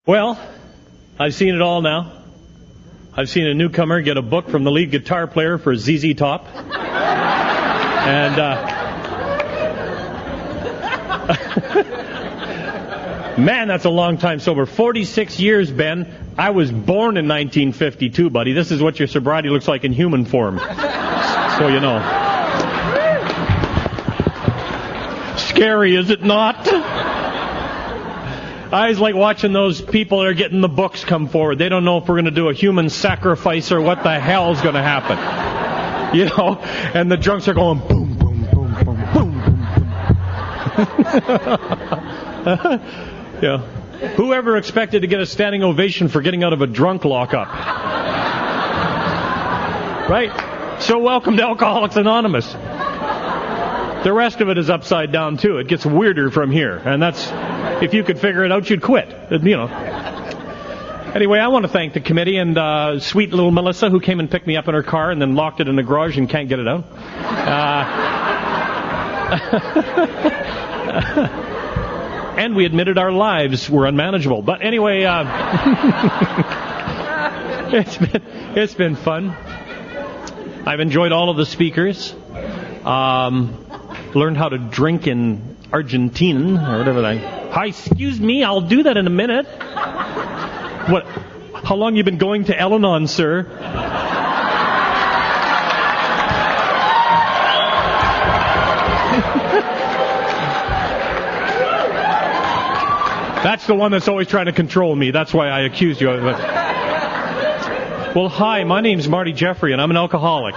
Well, I've seen it all now. I've seen a newcomer get a book from the lead guitar player for ZZ Top. And, man, that's a long time sober. 46 years, Ben. I was born in 1952, buddy. This is what your sobriety looks like in human form. So you know. Scary, is it not? I was like watching those people that are getting the books come forward. They don't know if we're going to do a human sacrifice or what the hell's going to happen. You know? And the drunks are going boom, boom, boom, boom, boom, boom, boom. Yeah. Whoever expected to get a standing ovation for getting out of a drunk lockup? Right? So welcome to Alcoholics Anonymous. The rest of it is upside down, too. It gets weirder from here. And that's, if you could figure it out, you'd quit. You know. Anyway, I want to thank the committee and sweet little Melissa, who came and picked me up in her car and then locked it in the garage and can't get it out. And we admitted our lives were unmanageable. But anyway, it's been fun. I've enjoyed all of the speakers. Learned how to drink in Argentine or whatever that. Hi, excuse me, I'll do that in a minute. What? How long you been going to Al-Anon, sir? That's the one that's always trying to control me. That's why I accused you of it. Well, hi, my name's Marty Jeffrey, and I'm an alcoholic.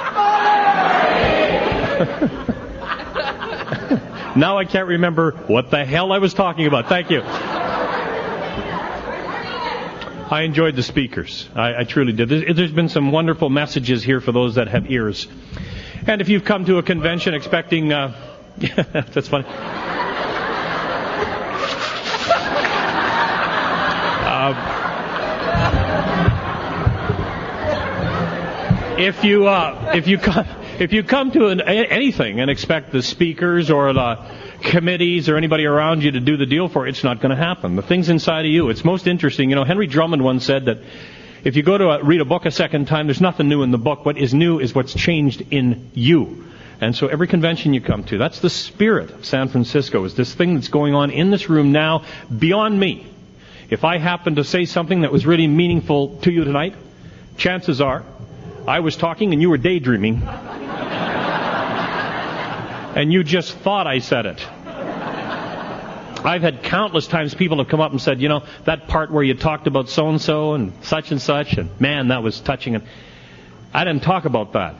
Now I can't remember what the hell I was talking about. Thank you. I enjoyed the speakers. I truly did. There's been some wonderful messages here for those that have ears. And if you've come to a convention expecting... that's funny. If you come to anything and expect the speakers or the committees or anybody around you to do the deal for it, it's not going to happen. The thing's inside of you. It's most interesting. You know, Henry Drummond once said that if you go to read a book a second time, there's nothing new in the book. What is new is what's changed in you. And so every convention you come to, that's the spirit of San Francisco, is this thing that's going on in this room now beyond me. If I happen to say something that was really meaningful to you tonight, chances are I was talking and you were daydreaming. And you just thought I said it. I've had countless times people have come up and said, you know, that part where you talked about so-and-so and such, and man, that was touching. And I didn't talk about that.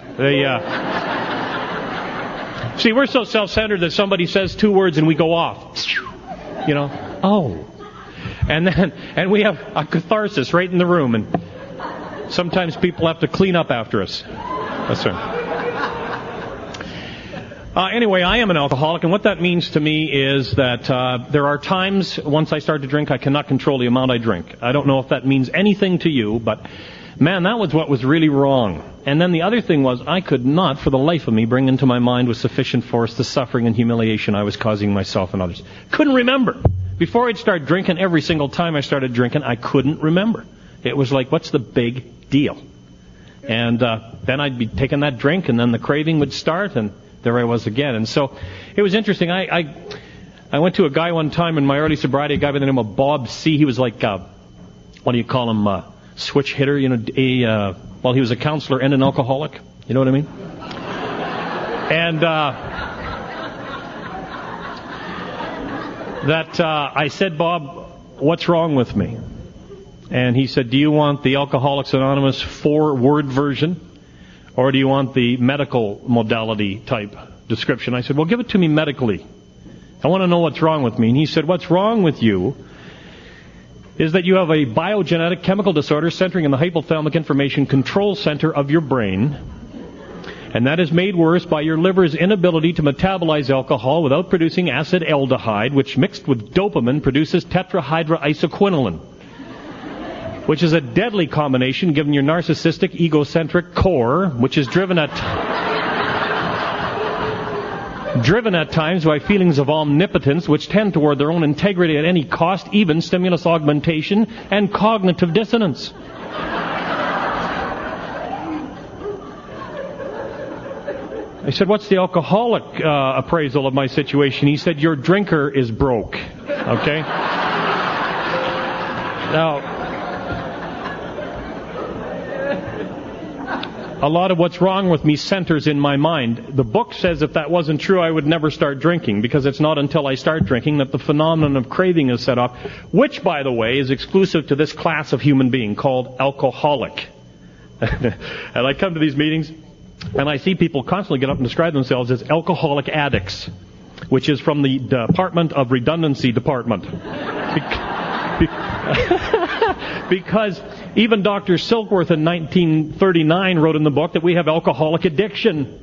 See, we're so self-centered that somebody says two words and we go off. You know, oh. And we have a catharsis right in the room, and sometimes people have to clean up after us. That's right. Anyway, I am an alcoholic, and what that means to me is that there are times, once I start to drink, I cannot control the amount I drink. I don't know if that means anything to you, but man, that was what was really wrong. And then the other thing was, I could not, for the life of me, bring into my mind with sufficient force the suffering and humiliation I was causing myself and others. Couldn't remember. Before I'd start drinking, every single time I started drinking, I couldn't remember. It was like, what's the big deal? And then I'd be taking that drink, and then the craving would start, and there I was again. And so it was interesting. I went to a guy one time in my early sobriety, a guy by the name of Bob C. He was like, what do you call him, switch hitter, you know, well, he was a counselor and an alcoholic. You know what I mean? And I said, Bob, what's wrong with me? And he said, do you want the Alcoholics Anonymous 4-word version? Or do you want the medical modality type description? I said, well, give it to me medically. I want to know what's wrong with me. And he said, what's wrong with you is that you have a biogenetic chemical disorder centering in the hypothalamic information control center of your brain. And that is made worse by your liver's inability to metabolize alcohol without producing acetaldehyde, which mixed with dopamine produces tetrahydroisoquinoline, which is a deadly combination given your narcissistic, egocentric core, which is driven at driven at times by feelings of omnipotence which tend toward their own integrity at any cost, even stimulus augmentation and cognitive dissonance. I said, what's the alcoholic appraisal of my situation? He said, your drinker is broke. Okay? Now, a lot of what's wrong with me centers in my mind. The book says if that wasn't true, I would never start drinking, because it's not until I start drinking that the phenomenon of craving is set off, which, by the way, is exclusive to this class of human being called alcoholic. And I come to these meetings, and I see people constantly get up and describe themselves as alcoholic addicts, which is from the Department of Redundancy Department. Because even Dr. Silkworth in 1939 wrote in the book that we have alcoholic addiction.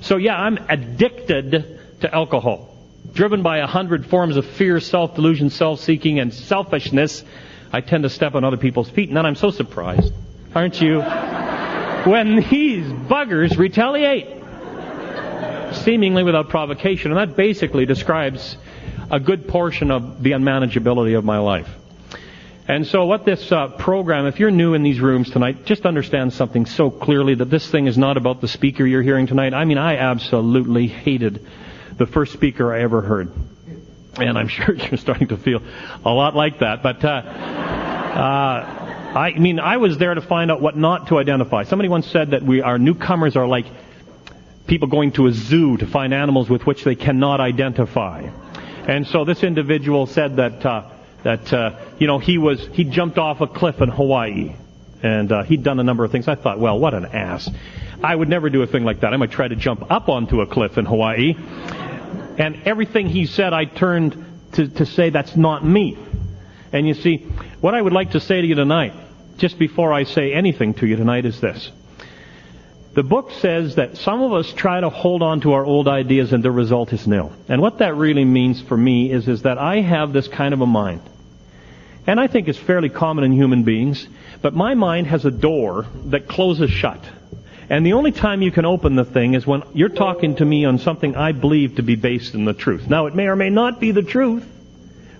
So yeah, I'm addicted to alcohol. Driven by 100 forms of fear, self-delusion, self-seeking, and selfishness, I tend to step on other people's feet. And then I'm so surprised, aren't you, when these buggers retaliate, seemingly without provocation. And that basically describes a good portion of the unmanageability of my life. And so what this program, if you're new in these rooms tonight, just understand something so clearly, that this thing is not about the speaker you're hearing tonight. I mean, I absolutely hated the first speaker I ever heard. And I'm sure you're starting to feel a lot like that. But I was there to find out what not to identify. Somebody once said that our newcomers are like people going to a zoo to find animals with which they cannot identify. And so this individual said that he jumped off a cliff in Hawaii, and he'd done a number of things. I thought, well, what an ass. I would never do a thing like that. I might try to jump up onto a cliff in Hawaii. And everything he said, I turned to say, that's not me. And you see, what I would like to say to you tonight, just before I say anything to you tonight, is this. The book says that some of us try to hold on to our old ideas and the result is nil. And what that really means for me is that I have this kind of a mind. And I think it's fairly common in human beings, but my mind has a door that closes shut. And the only time you can open the thing is when you're talking to me on something I believe to be based in the truth. Now, it may or may not be the truth,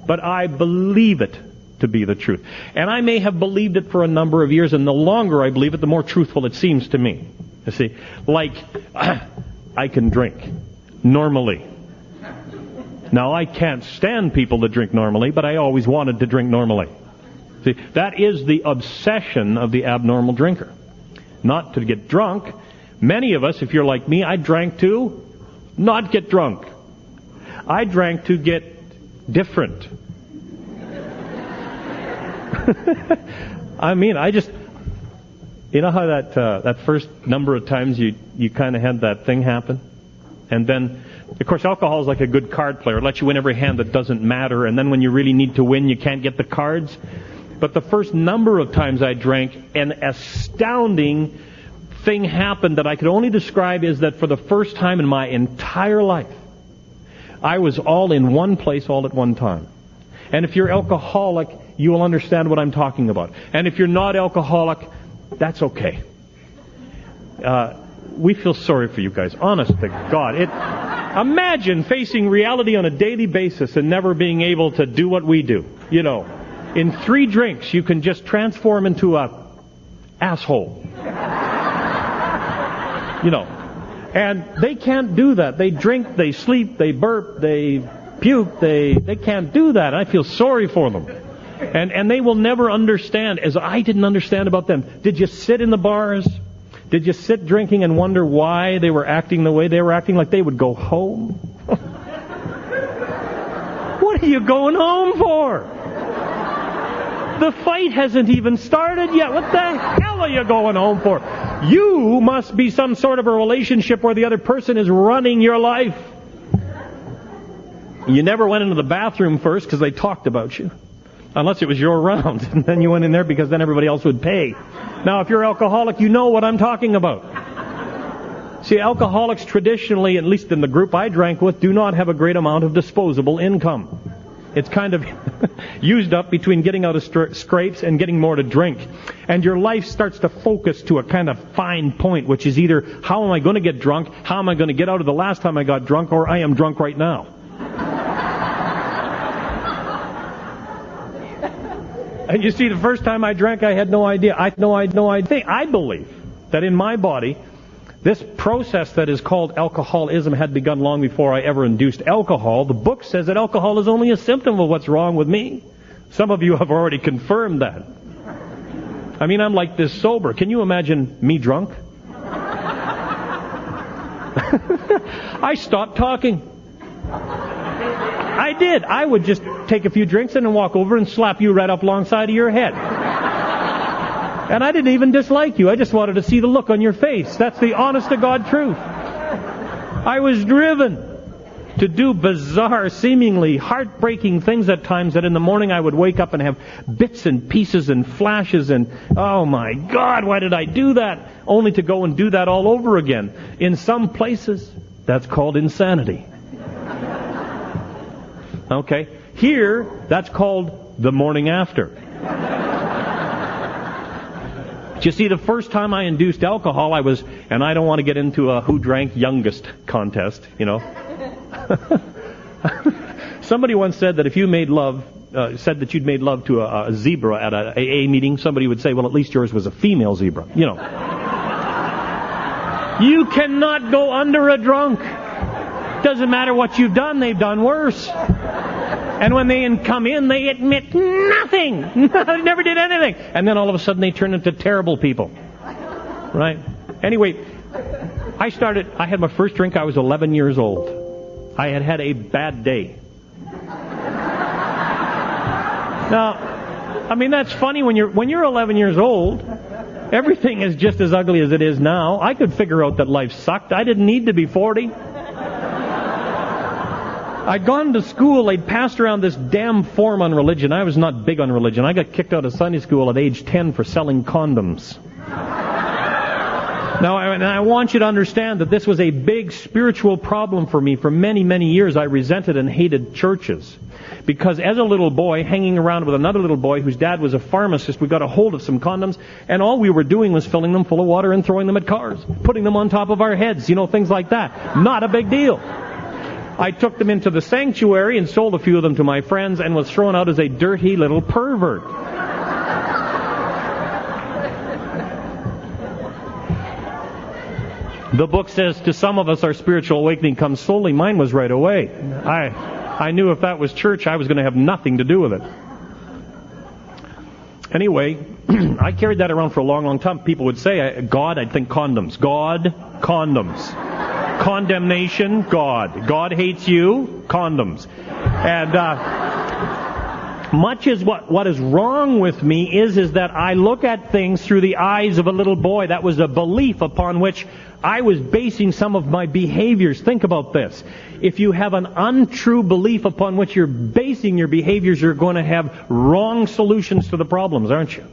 but I believe it to be the truth. And I may have believed it for a number of years, and the longer I believe it, the more truthful it seems to me. You see, like, I can drink normally. Now, I can't stand people that drink normally, but I always wanted to drink normally. See, that is the obsession of the abnormal drinker. Not to get drunk. Many of us, if you're like me, I drank to not get drunk. I drank to get different. I mean, you know how that first number of times you kind of had that thing happen? And then, of course, alcohol is like a good card player. It lets you win every hand that doesn't matter, and then when you really need to win, you can't get the cards. But the first number of times I drank, an astounding thing happened that I could only describe is that for the first time in my entire life, I was all in one place all at one time. And if you're alcoholic, you will understand what I'm talking about. And if you're not alcoholic, that's okay. We feel sorry for you guys. Honest to God. Imagine facing reality on a daily basis and never being able to do what we do. You know, in 3 drinks, you can just transform into a asshole. You know. And they can't do that. They drink, they sleep, they burp, they puke, they can't do that. I feel sorry for them. And they will never understand, as I didn't understand about them. Did you sit in the bars? Did you sit drinking and wonder why they were acting the way they were acting, like they would go home? What are you going home for? The fight hasn't even started yet. What the hell are you going home for? You must be some sort of a relationship where the other person is running your life. You never went into the bathroom first because they talked about you. Unless it was your round. And then you went in there because then everybody else would pay. Now, if you're alcoholic, you know what I'm talking about. See, alcoholics traditionally, at least in the group I drank with, do not have a great amount of disposable income. It's kind of used up between getting out of scrapes and getting more to drink. And your life starts to focus to a kind of fine point, which is either how am I going to get drunk, how am I going to get out of the last time I got drunk, or I am drunk right now. And you see, the first time I drank, I had no idea. I believe that in my body, this process that is called alcoholism had begun long before I ever induced alcohol. The book says that alcohol is only a symptom of what's wrong with me. Some of you have already confirmed that. I mean, I'm like this sober. Can you imagine me drunk? I stopped talking. I did. I would just take a few drinks and then walk over and slap you right up alongside of your head. And I didn't even dislike you. I just wanted to see the look on your face. That's the honest-to-God truth. I was driven to do bizarre, seemingly heartbreaking things at times that in the morning I would wake up and have bits and pieces and flashes and, oh my God, why did I do that? Only to go and do that all over again. In some places, that's called insanity. Okay? Here, that's called the morning after. You see, the first time I induced alcohol, and I don't want to get into a who drank youngest contest, you know. Somebody once said that if you made love, said that you'd made love to a zebra at an AA meeting, somebody would say, well, at least yours was a female zebra, you know. You cannot go under a drunk. Doesn't matter what you've done, they've done worse. And when they come in, they admit nothing. They never did anything. And then all of a sudden they turn into terrible people. Right? Anyway, I had my first drink, I was 11 years old. I had had a bad day. Now, I mean, that's funny when you're 11 years old. Everything is just as ugly as it is now. I could figure out that life sucked. I didn't need to be 40. I'd gone to school, they'd passed around this damn form on religion. I was not big on religion. I got kicked out of Sunday school at age 10 for selling condoms. Now, I want you to understand that this was a big spiritual problem for me. For many, many years, I resented and hated churches. Because as a little boy, hanging around with another little boy whose dad was a pharmacist, we got a hold of some condoms, and all we were doing was filling them full of water and throwing them at cars. Putting them on top of our heads, you know, things like that. Not a big deal. I took them into the sanctuary and sold a few of them to my friends and was thrown out as a dirty little pervert. The book says to some of us our spiritual awakening comes slowly. Mine was right away. I knew if that was church, I was going to have nothing to do with it. Anyway, I carried that around for a long, long time. People would say, God, I'd think condoms. God, condoms. Condemnation, God. God hates you, condoms. And much as what is wrong with me is that I look at things through the eyes of a little boy. That was a belief upon which I was basing some of my behaviors. Think about this. If you have an untrue belief upon which you're basing your behaviors, you're going to have wrong solutions to the problems, aren't you?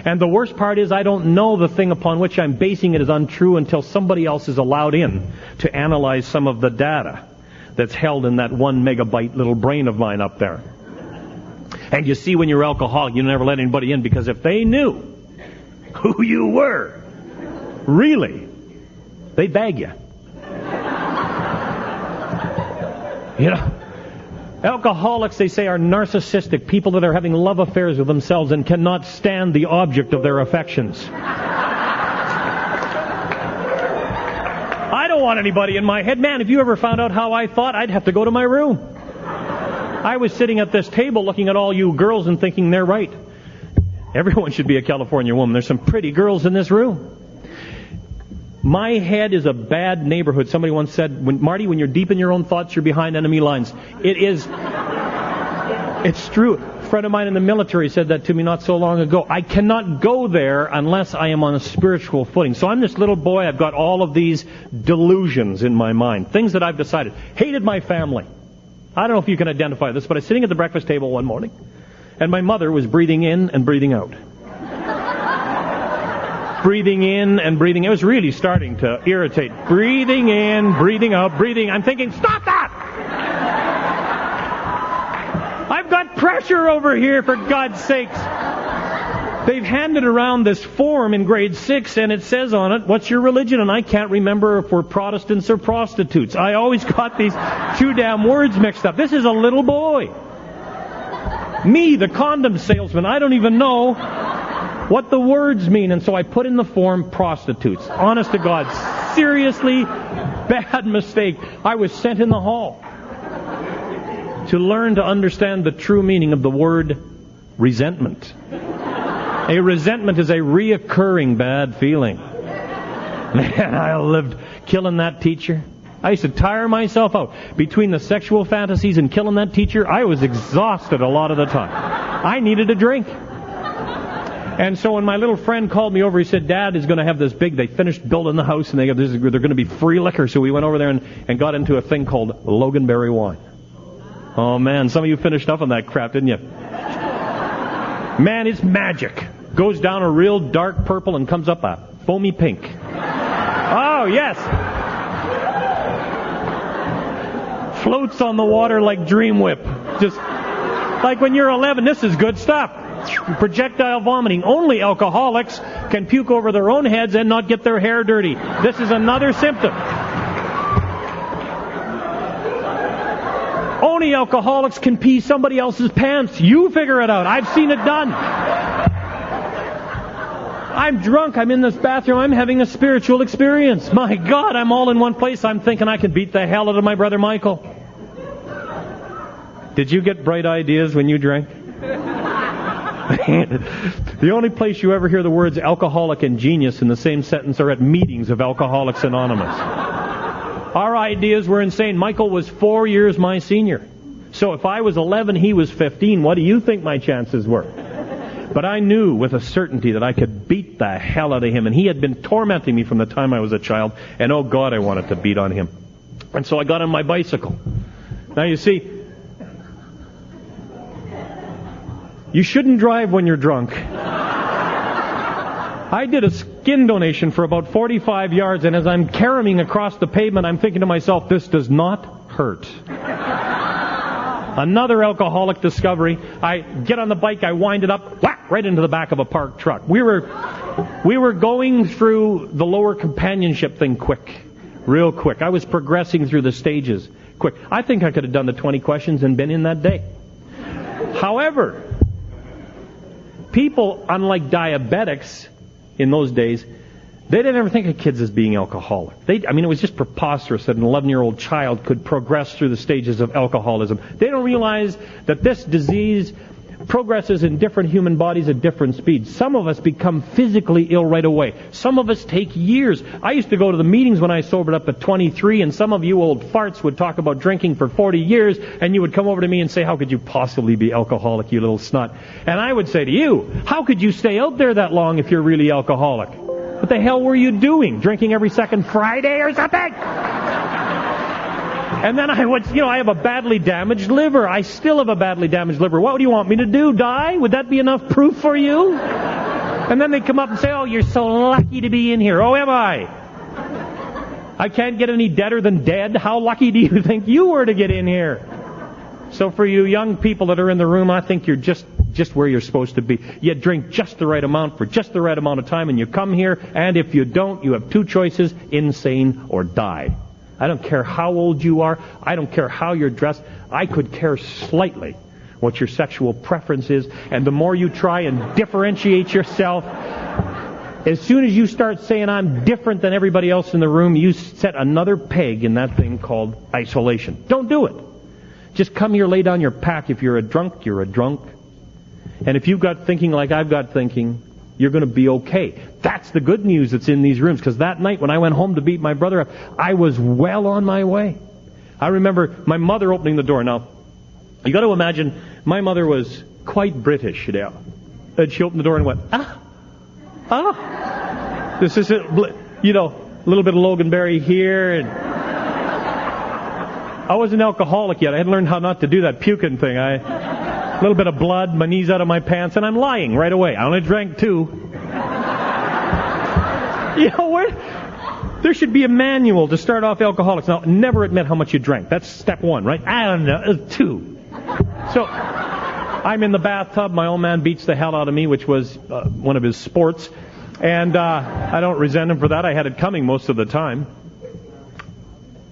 And the worst part is I don't know the thing upon which I'm basing it is untrue until somebody else is allowed in to analyze some of the data that's held in that 1 megabyte little brain of mine up there. And you see, when you're alcoholic, you never let anybody in, because if they knew who you were, really, they'd bag you. You know? Alcoholics, they say, are narcissistic, people that are having love affairs with themselves and cannot stand the object of their affections. I don't want anybody in my head. Man, if you ever found out how I thought, I'd have to go to my room. I was sitting at this table looking at all you girls and thinking they're right. Everyone should be a California woman. There's some pretty girls in this room. My head is a bad neighborhood. Somebody once said, Marty, when you're deep in your own thoughts, you're behind enemy lines. It is. It's true. A friend of mine in the military said that to me not so long ago. I cannot go there unless I am on a spiritual footing. So I'm this little boy. I've got all of these delusions in my mind. Things that I've decided. Hated my family. I don't know if you can identify this, but I was sitting at the breakfast table one morning, and my mother was breathing in and breathing out. Breathing in and breathing. It was really starting to irritate. Breathing in, breathing out, breathing. I'm thinking, stop that! I've got pressure over here, for God's sakes. They've handed around this form in grade 6, and it says on it, what's your religion? And I can't remember if we're Protestants or prostitutes. I always got these two damn words mixed up. This is a little boy. Me, the condom salesman, I don't even know what the words mean. And so I put in the form prostitutes. Honest to God, seriously bad mistake. I was sent in the hall to learn to understand the true meaning of the word resentment. A resentment is a reoccurring bad feeling. Man, I lived killing that teacher. I used to tire myself out. Between the sexual fantasies and killing that teacher, I was exhausted a lot of the time. I needed a drink. And so when my little friend called me over, he said, Dad is going to have this big, they finished building the house, and they're going to be free liquor. So we went over there and got into a thing called Loganberry wine. Oh man, some of you finished up on that crap, didn't you? Man, it's magic. Goes down a real dark purple and comes up a foamy pink. Oh, yes. Floats on the water like Dream Whip. Just like when you're 11, this is good stuff. Projectile vomiting. Only alcoholics can puke over their own heads and not get their hair dirty. This is another symptom. Only alcoholics can pee somebody else's pants. You figure it out. I've seen it done. I'm drunk. I'm in this bathroom. I'm having a spiritual experience. My God, I'm all in one place. I'm thinking I can beat the hell out of my brother Michael. Did you get bright ideas when you drank? The only place you ever hear the words alcoholic and genius in the same sentence are at meetings of Alcoholics Anonymous. Our ideas were insane. Michael was 4 years my senior. So if I was 11, he was 15. What do you think my chances were? But I knew with a certainty that I could beat the hell out of him. And he had been tormenting me from the time I was a child. And oh God, I wanted to beat on him. And so I got on my bicycle. Now you see, you shouldn't drive when you're drunk. I did a skin donation for about 45 yards, and as I'm carrying across the pavement, I'm thinking to myself, this does not hurt. Another alcoholic discovery. I get on the bike, I wind it up, whack, right into the back of a parked truck. We were going through the lower companionship thing quick, real quick. I was progressing through the stages quick. I think I could have done the 20 questions and been in that day. However, people, unlike diabetics in those days, they didn't ever think of kids as being alcoholic. It was just preposterous that an 11-year-old child could progress through the stages of alcoholism. They don't realize that this disease progresses in different human bodies at different speeds. Some of us become physically ill right away. Some of us take years. I used to go to the meetings when I sobered up at 23, and some of you old farts would talk about drinking for 40 years, and you would come over to me and say, how could you possibly be alcoholic, you little snot? And I would say to you, how could you stay out there that long if you're really alcoholic? What the hell were you doing? Drinking every second Friday or something? And then I would, I have a badly damaged liver. I still have a badly damaged liver. What do you want me to do? Die? Would that be enough proof for you? And then they come up and say, oh, you're so lucky to be in here. Oh, am I? I can't get any deader than dead. How lucky do you think you were to get in here? So for you young people that are in the room, I think you're just where you're supposed to be. You drink just the right amount for just the right amount of time, and you come here, and if you don't, you have two choices, insane or die. I don't care how old you are. I don't care how you're dressed. I could care slightly what your sexual preference is. And the more you try and differentiate yourself, as soon as you start saying, I'm different than everybody else in the room, you set another peg in that thing called isolation. Don't do it. Just come here, lay down your pack. If you're a drunk, you're a drunk. And if you've got thinking like I've got thinking, you're going to be okay. That's the good news that's in these rooms. Because that night when I went home to beat my brother up, I was well on my way. I remember my mother opening the door. Now, you got to imagine, my mother was quite British. And she opened the door and went, This is a little bit of Loganberry here. And I wasn't alcoholic yet. I hadn't learned how not to do that puking thing. A little bit of blood, my knees out of my pants, and I'm lying right away. I only drank 2. There should be a manual to start off alcoholics. Now, never admit how much you drank. That's step 1, right? I don't know, 2. So, I'm in the bathtub. My old man beats the hell out of me, which was one of his sports. And I don't resent him for that. I had it coming most of the time.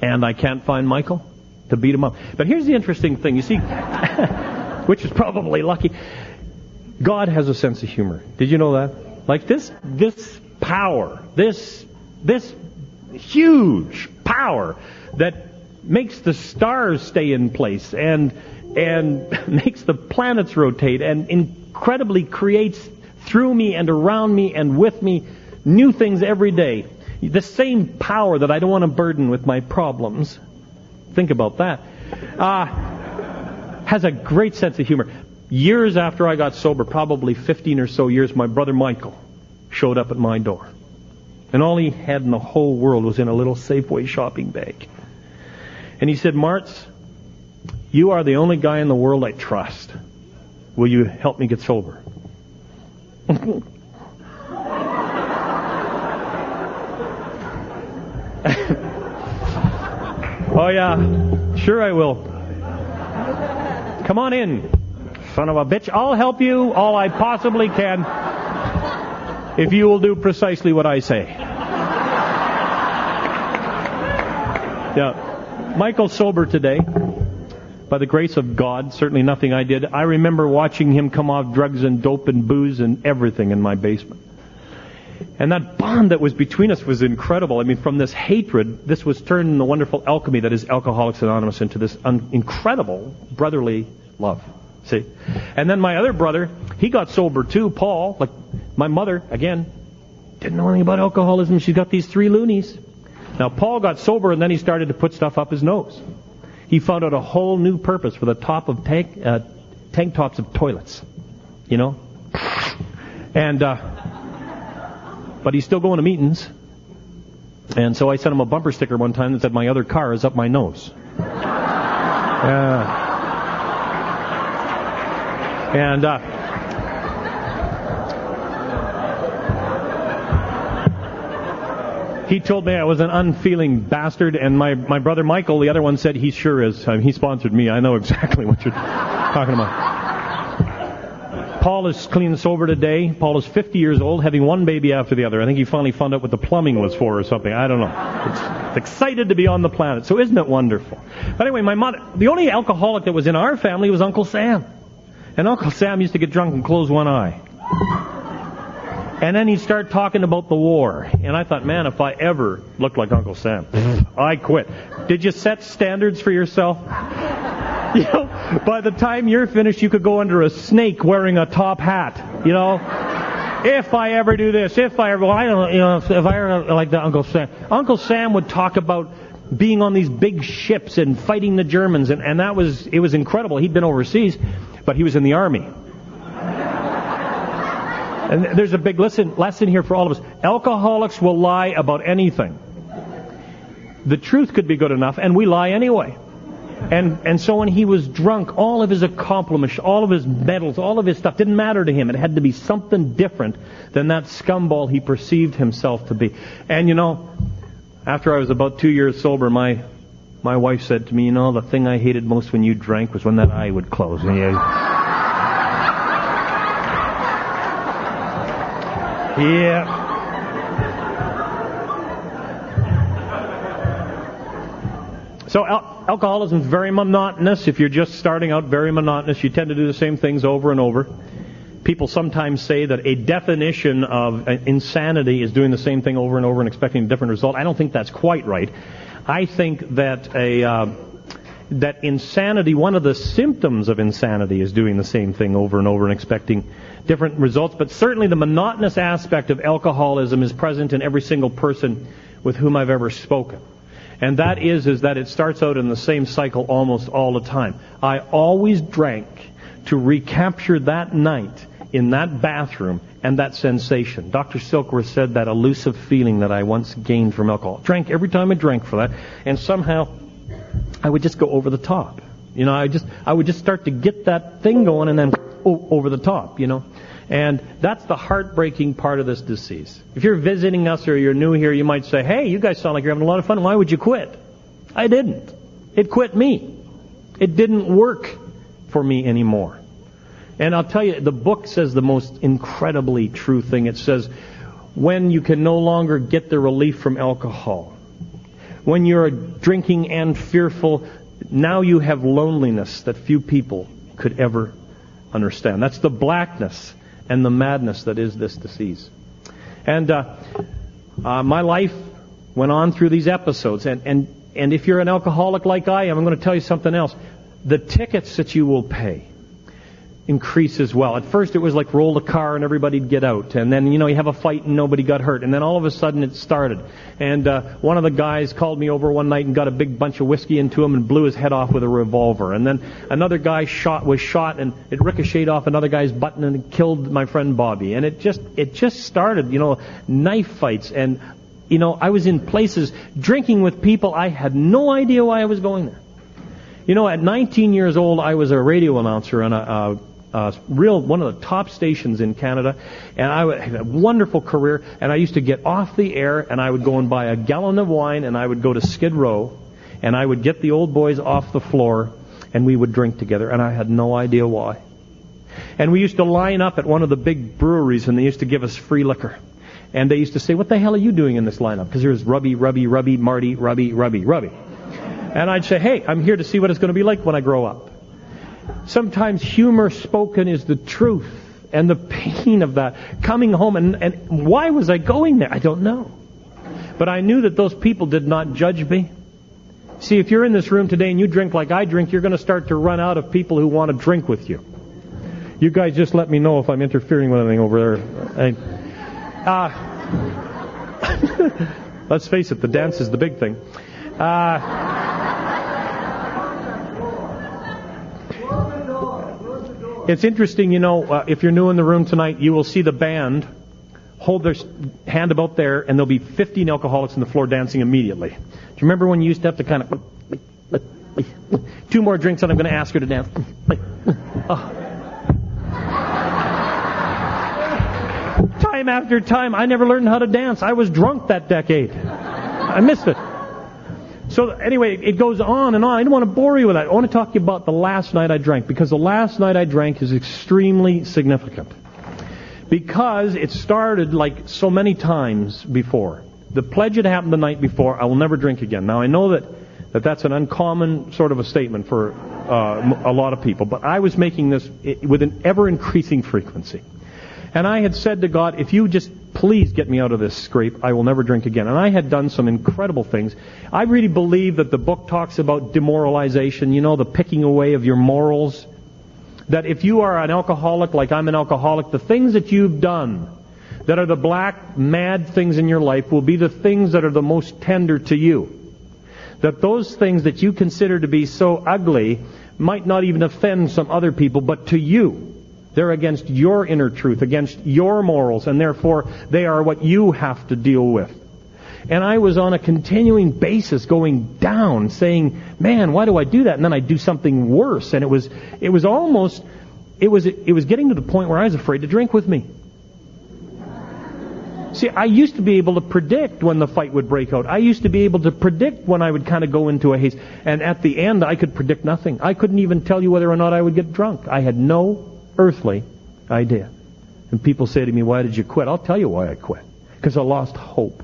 And I can't find Michael to beat him up. But here's the interesting thing. You see, which is probably lucky. God has a sense of humor. Did you know that? Like this power, this huge power that makes the stars stay in place and makes the planets rotate and incredibly creates through me and around me and with me new things every day. The same power that I don't want to burden with my problems, think about that, has a great sense of humor. Years after I got sober, probably 15 or so years, my brother Michael showed up at my door. And all he had in the whole world was in a little Safeway shopping bag. And he said, Martz, you are the only guy in the world I trust. Will you help me get sober? Oh yeah, sure I will. Come on in, son of a bitch. I'll help you all I possibly can if you will do precisely what I say. Yeah, Michael's sober today. By the grace of God, certainly nothing I did. I remember watching him come off drugs and dope and booze and everything in my basement. And that bond that was between us was incredible. I mean, from this hatred, this was turned in the wonderful alchemy that is Alcoholics Anonymous into this incredible brotherly love. See? And then my other brother, he got sober too, Paul. Like my mother, again, didn't know anything about alcoholism. She's got these 3 loonies. Now, Paul got sober and then he started to put stuff up his nose. He found out a whole new purpose for the top of tank tops of toilets. You know? And, but he's still going to meetings. And so I sent him a bumper sticker one time that said, my other car is up my nose. He told me I was an unfeeling bastard, and my brother Michael, the other one, said he sure is. I mean, he sponsored me. I know exactly what you're talking about. Paul is clean and sober today. Paul is 50 years old, having one baby after the other. I think he finally found out what the plumbing was for or something. I don't know. It's excited to be on the planet. So isn't it wonderful? But anyway, my mother, the only alcoholic that was in our family was Uncle Sam. And Uncle Sam used to get drunk and close one eye. And then he'd start talking about the war. And I thought, man, if I ever looked like Uncle Sam, I quit. Did you set standards for yourself? You know, by the time you're finished, you could go under a snake wearing a top hat. You know, if I ever do this, if I ever, well, I don't, you know, if I ever like that Uncle Sam. Uncle Sam would talk about being on these big ships and fighting the Germans, and it was incredible. He'd been overseas, but he was in the army. And there's a big lesson here for all of us. Alcoholics will lie about anything. The truth could be good enough, and we lie anyway. And so when he was drunk, all of his accomplishments, all of his medals, all of his stuff didn't matter to him. It had to be something different than that scumball he perceived himself to be. And you know, after I was about 2 years sober, my wife said to me, you know, the thing I hated most when you drank was when that eye would close. Yeah. So alcoholism is very monotonous. If you're just starting out, very monotonous. You tend to do the same things over and over. People sometimes say that a definition of insanity is doing the same thing over and over and expecting a different result. I don't think that's quite right. I think that that insanity, one of the symptoms of insanity, is doing the same thing over and over and expecting different results. But certainly the monotonous aspect of alcoholism is present in every single person with whom I've ever spoken. And that is that it starts out in the same cycle almost all the time. I always drank to recapture that night in that bathroom and that sensation. Dr. Silkworth said that elusive feeling that I once gained from alcohol. Drank every time I drank for that, and somehow I would just go over the top. You know, I would just start to get that thing going and then over the top, you know. And that's the heartbreaking part of this disease. If you're visiting us or you're new here, you might say, hey, you guys sound like you're having a lot of fun. Why would you quit? I didn't. It quit me. It didn't work for me anymore. And I'll tell you, the book says the most incredibly true thing. It says, when you can no longer get the relief from alcohol, when you're drinking and fearful, now you have loneliness that few people could ever understand. That's the blackness and the madness that is this disease. And my life went on through these episodes. And if you're an alcoholic like I am, I'm going to tell you something else. The tickets that you will pay increase as well. At first it was like roll the car and everybody'd get out. And then, you have a fight and nobody got hurt. And then all of a sudden it started. And one of the guys called me over one night and got a big bunch of whiskey into him and blew his head off with a revolver. And then another guy was shot and it ricocheted off another guy's button and it killed my friend Bobby. And it just started, knife fights. And, I was in places drinking with people. I had no idea why I was going there. At 19 years old, I was a radio announcer on one of the top stations in Canada, and I had a wonderful career, and I used to get off the air, and I would go and buy a gallon of wine, and I would go to Skid Row, and I would get the old boys off the floor, and we would drink together, and I had no idea why. And we used to line up at one of the big breweries, and they used to give us free liquor. And they used to say, what the hell are you doing in this lineup? Because there's Rubby, Marty, Rubby. And I'd say, hey, I'm here to see what it's going to be like when I grow up. Sometimes humor spoken is the truth, and the pain of that. Coming home, and why was I going there? I don't know. But I knew that those people did not judge me. See, if you're in this room today and you drink like I drink, you're going to start to run out of people who want to drink with you. You guys just let me know if I'm interfering with anything over there. Let's face it, the dance is the big thing. It's interesting, if you're new in the room tonight, you will see the band hold their hand about there, and there'll be 15 alcoholics on the floor dancing immediately. Do you remember when you used to have to kind of... 2 more drinks and I'm going to ask her to dance. Time after time, I never learned how to dance. I was drunk that decade. I missed it. So anyway, it goes on and on. I don't want to bore you with that. I want to talk to you about the last night I drank, because the last night I drank is extremely significant. Because it started like so many times before. The pledge had happened the night before, I will never drink again. Now I know that's an uncommon sort of a statement for a lot of people, but I was making this with an ever-increasing frequency. And I had said to God, if you just please get me out of this scrape, I will never drink again. And I had done some incredible things. I really believe that the book talks about demoralization, the picking away of your morals. That if you are an alcoholic, like I'm an alcoholic, the things that you've done that are the black, mad things in your life will be the things that are the most tender to you. That those things that you consider to be so ugly might not even offend some other people, but to you, they're against your inner truth, against your morals, and therefore they are what you have to deal with. And I was on a continuing basis going down, saying, man, why do I do that? And then I do something worse. And it was getting to the point where I was afraid to drink with me. See, I used to be able to predict when the fight would break out. I used to be able to predict when I would kind of go into a haze. And at the end, I could predict nothing. I couldn't even tell you whether or not I would get drunk. I had no earthly idea. And people say to me, why did you quit? I'll tell you why I quit. Because I lost hope.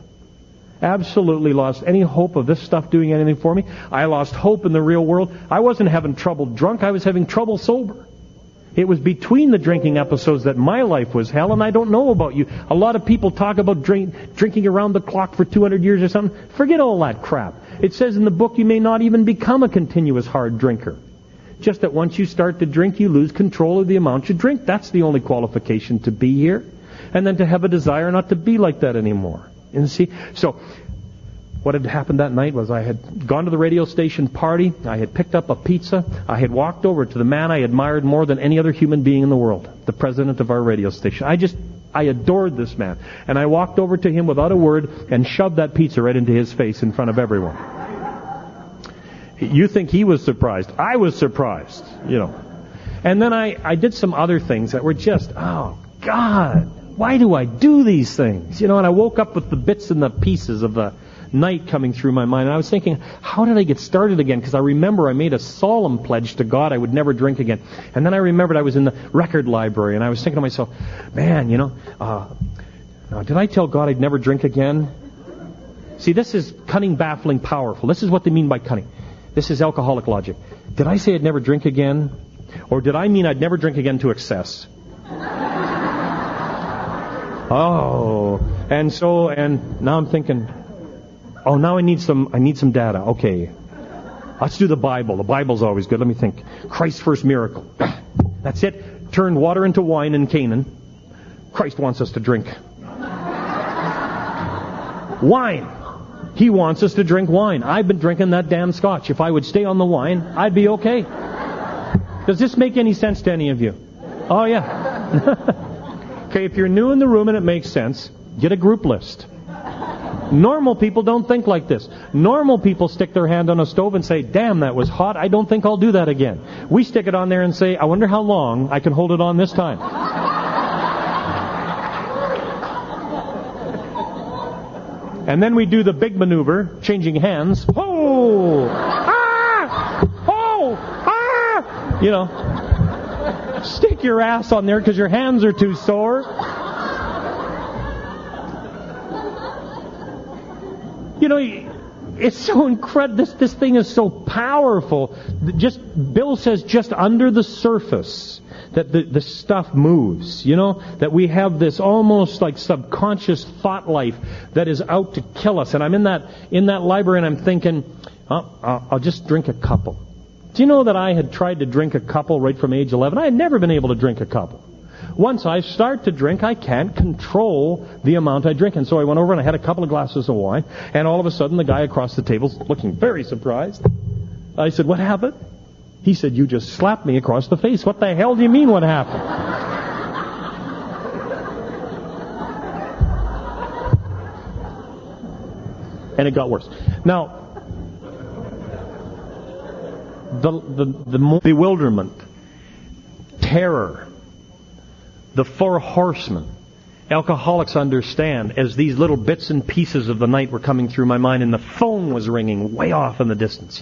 Absolutely lost any hope of this stuff doing anything for me. I lost hope in the real world. I wasn't having trouble drunk. I was having trouble sober. It was between the drinking episodes that my life was hell, and I don't know about you. A lot of people talk about drinking around the clock for 200 years or something. Forget all that crap. It says in the book you may not even become a continuous hard drinker. Just that once you start to drink, you lose control of the amount you drink. That's the only qualification to be here. And then to have a desire not to be like that anymore. And see, so what had happened that night was I had gone to the radio station party. I had picked up a pizza. I had walked over to the man I admired more than any other human being in the world, the president of our radio station. I adored this man. And I walked over to him without a word and shoved that pizza right into his face in front of everyone. You think he was surprised. I was surprised, And then I did some other things that were just, oh, God, why do I do these things? And I woke up with the bits and the pieces of the night coming through my mind. And I was thinking, how did I get started again? Because I remember I made a solemn pledge to God I would never drink again. And then I remembered I was in the record library, and I was thinking to myself, man, did I tell God I'd never drink again? See, this is cunning, baffling, powerful. This is what they mean by cunning. This is alcoholic logic. Did I say I'd never drink again? Or did I mean I'd never drink again to excess? Oh, and now I'm thinking, now I need some data. Okay, let's do the Bible. The Bible's always good. Let me think. Christ's first miracle. That's it. Turned water into wine in Canaan. Christ wants us to drink wine. He wants us to drink wine. I've been drinking that damn scotch. If I would stay on the wine, I'd be okay. Does this make any sense to any of you? Oh, yeah. Okay, if you're new in the room and it makes sense, get a group list. Normal people don't think like this. Normal people stick their hand on a stove and say, damn, that was hot. I don't think I'll do that again. We stick it on there and say, I wonder how long I can hold it on this time. And then we do the big maneuver, changing hands. Oh! Ah! Oh! Ah! Stick your ass on there because your hands are too sore. It's so incredible. This thing is so powerful. Bill says just under the surface that the stuff moves, that we have this almost like subconscious thought life that is out to kill us. And I'm in that library and I'm thinking, I'll just drink a couple. Do you know that I had tried to drink a couple right from age 11? I had never been able to drink a couple. Once I start to drink, I can't control the amount I drink. And so I went over and I had a couple of glasses of wine, and all of a sudden the guy across the table's looking very surprised. I said, what happened? He said, you just slapped me across the face. What the hell do you mean what happened? And it got worse. Now, the bewilderment, terror, the four horsemen, alcoholics understand, as these little bits and pieces of the night were coming through my mind, and the phone was ringing way off in the distance,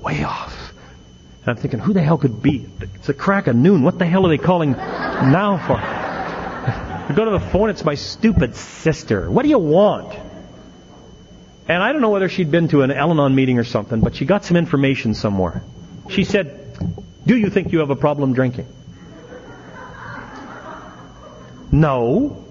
way off. And I'm thinking, who the hell could be? It's the crack of noon. What the hell are they calling now for? I go to the phone, it's my stupid sister. What do you want? And I don't know whether she'd been to an Al-Anon meeting or something, but she got some information somewhere. She said, do you think you have a problem drinking? No,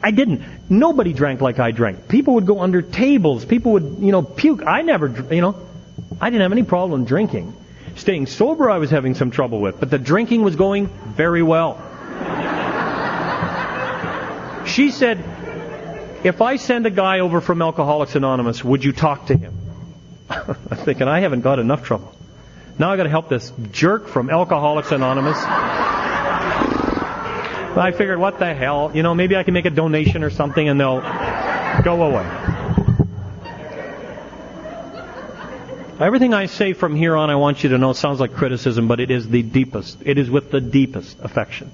I didn't. Nobody drank like I drank. People would go under tables. People would, puke. I never, I didn't have any problem drinking. Staying sober I was having some trouble with, but the drinking was going very well. She said, if I send a guy over from Alcoholics Anonymous, would you talk to him? I'm thinking, I haven't got enough trouble. Now I got to help this jerk from Alcoholics Anonymous. I figured, what the hell? Maybe I can make a donation or something and they'll go away. Everything I say from here on, I want you to know, sounds like criticism, but it is the deepest. It is with the deepest affection.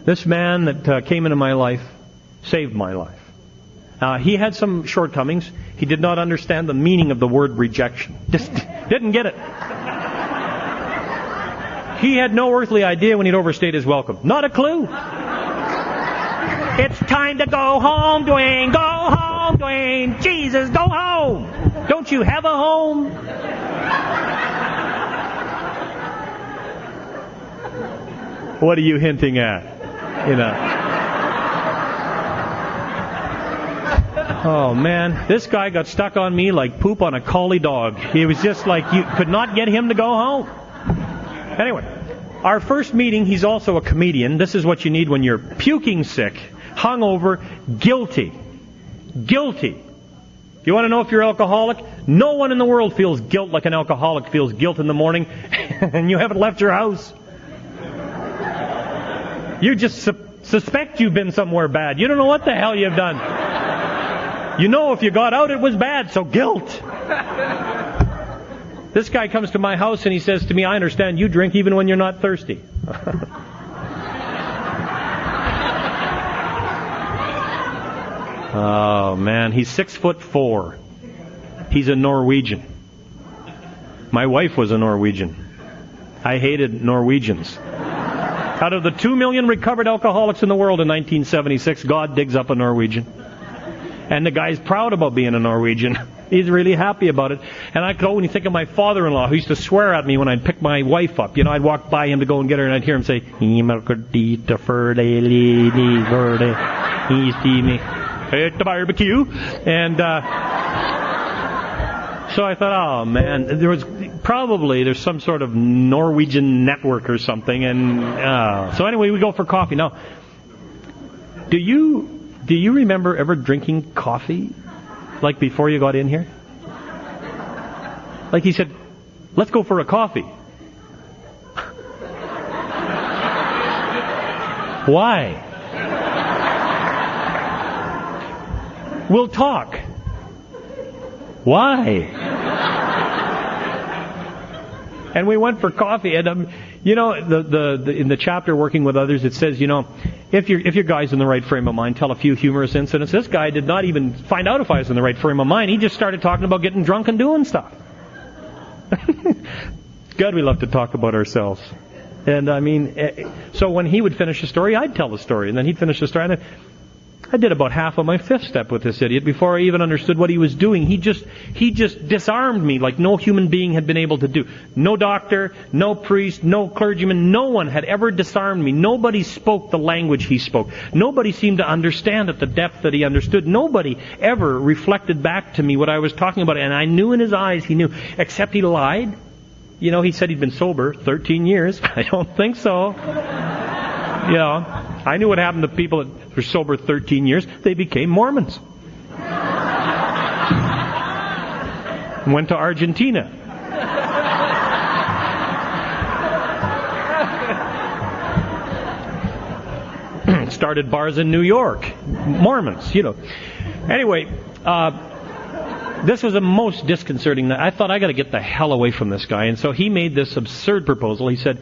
This man that came into my life saved my life. He had some shortcomings. He did not understand the meaning of the word rejection. Just didn't get it. He had no earthly idea when he'd overstayed his welcome. Not a clue. It's time to go home, Dwayne. Go home, Dwayne. Jesus, go home. Don't you have a home? What are you hinting at? Oh, man. This guy got stuck on me like poop on a collie dog. He was just like, you could not get him to go home. Anyway, our first meeting, he's also a comedian. This is what you need when you're puking sick, hungover, guilty. Guilty. You want to know if you're alcoholic? No one in the world feels guilt like an alcoholic feels guilt in the morning, and you haven't left your house. You just suspect you've been somewhere bad. You don't know what the hell you've done. You know if you got out, it was bad, so guilt. This guy comes to my house and he says to me, I understand you drink even when you're not thirsty. Oh, Oh, man. He's 6'4". He's a Norwegian. My wife was a Norwegian. I hated Norwegians. Out of the 2 million recovered alcoholics in the world in 1976, God digs up a Norwegian. And the guy's proud about being a Norwegian. He's really happy about it. And I go and you think of my father-in-law who used to swear at me when I'd pick my wife up. You know, I'd walk by him to go and get her and I'd hear him say, at the barbecue. And so I thought, oh man, there's some sort of Norwegian network or something. And so anyway, we go for coffee. Now, do you remember ever drinking coffee, like before you got in here? Like he said, let's go for a coffee. Why? We'll talk. Why? And we went for coffee, and you know, in the chapter Working with Others, it says, you know, if your guy's in the right frame of mind, tell a few humorous incidents. This guy did not even find out if I was in the right frame of mind. He just started talking about getting drunk and doing stuff. God, we love to talk about ourselves. And I mean, so when he would finish a story, I'd tell the story, and then he'd finish the story, and I did about half of my fifth step with this idiot before I even understood what he was doing. He just disarmed me like no human being had been able to do. No doctor, no priest, no clergyman, no one had ever disarmed me. Nobody spoke the language he spoke. Nobody seemed to understand at the depth that he understood. Nobody ever reflected back to me what I was talking about. And I knew in his eyes he knew, except he lied. You know, he said he'd been sober 13 years. I don't think so. You know, I knew what happened to people that were sober 13 years. They became Mormons. Went to Argentina. Started bars in New York. Mormons, you know. Anyway, this was the most disconcerting. I thought, I got to get the hell away from this guy. And so he made this absurd proposal. He said,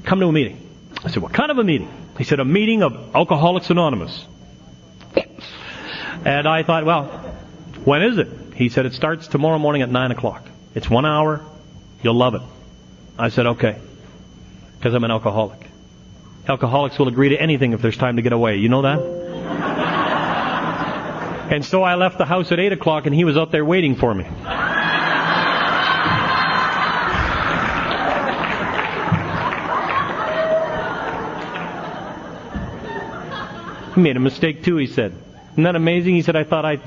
come to a meeting. I said, what kind of a meeting? He said, a meeting of Alcoholics Anonymous. And I thought, well, when is it? He said, it starts tomorrow morning at 9 o'clock. It's 1 hour. You'll love it. I said, okay. Because I'm an alcoholic. Alcoholics will agree to anything if there's time to get away. You know that? And so I left the house at 8 o'clock and he was out there waiting for me. He made a mistake too, he said. Isn't that amazing? He said, I thought I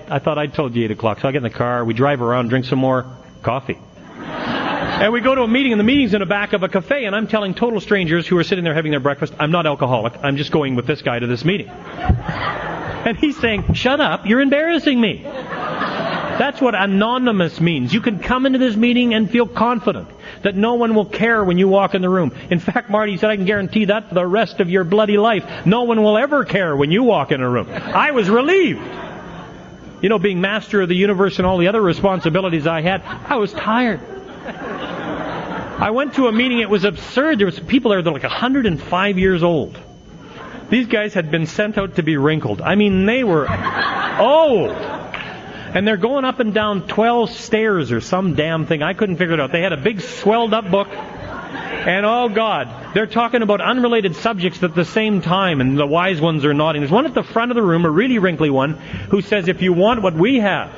told you 8 o'clock. So I get in the car, we drive around, drink some more coffee. And we go to a meeting, and the meeting's in the back of a cafe, and I'm telling total strangers who are sitting there having their breakfast, I'm not alcoholic, I'm just going with this guy to this meeting. And he's saying, shut up, you're embarrassing me. That's what anonymous means. You can come into this meeting and feel confident that no one will care when you walk in the room. In fact, Marty said, I can guarantee that for the rest of your bloody life. No one will ever care when you walk in a room. I was relieved. You know, being master of the universe and all the other responsibilities I had, I was tired. I went to a meeting, it was absurd. There was people there that were like 105 years old. These guys had been sent out to be wrinkled. I mean, they were old. And they're going up and down 12 stairs or some damn thing. I couldn't figure it out. They had a big swelled up book. And oh God, they're talking about unrelated subjects at the same time. And the wise ones are nodding. There's one at the front of the room, a really wrinkly one, who says, if you want what we have,